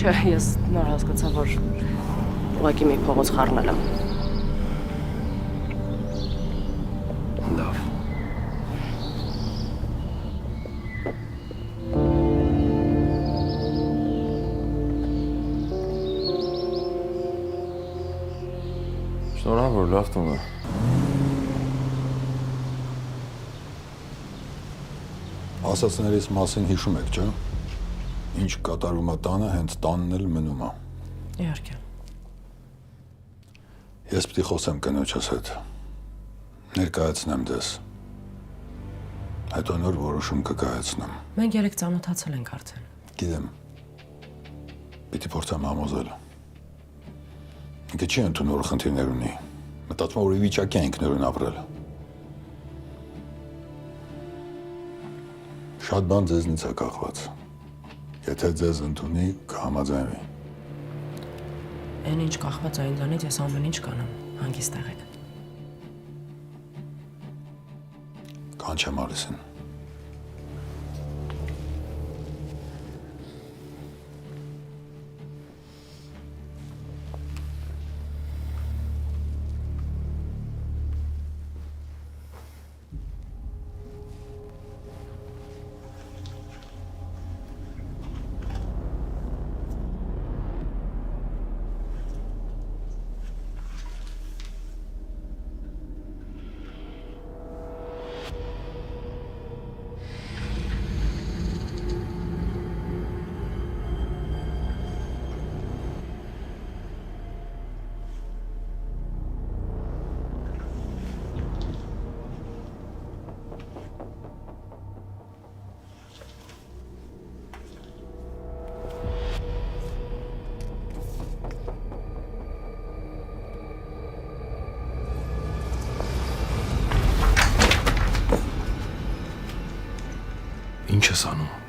Չէ, ես նոր հասկացա, որ ուղղակի մի փողոց խառնել եմ։ Լավ։ Շնորհավոր, լավ տուն է։ Ասածներից մասին հիշում եք, չէ՞։ Ինչ կատարում է տանը, հենց տանն էլ մնում է։ Իհարկե։ Ես պիտի խոսեմ կնոջս հետ։ Ներկայացնեմ դες։ Հետո նոր որոշում կկայացնեմ։ Մենք երեք ծանոթացել ենք արդեն։ Գիտեմ։ Պիտի փորձեմ համոզել։ Ինքը չի ընդունում, որ խնդիրներ ունի։ Մտածում եմ, որ ի վիճակի է ինքնուրույն ապրել։ Շատ բան ձեզնից է կախված։ Եթե ձեզ ընդունի, կհամաձայնվի։ Այն ինչ կախված է ինձանից, ես ամեն ինչ կանեմ, հանգիստ եղեք։ Կանչեմ Ալիսին։ Ինչ ես անում։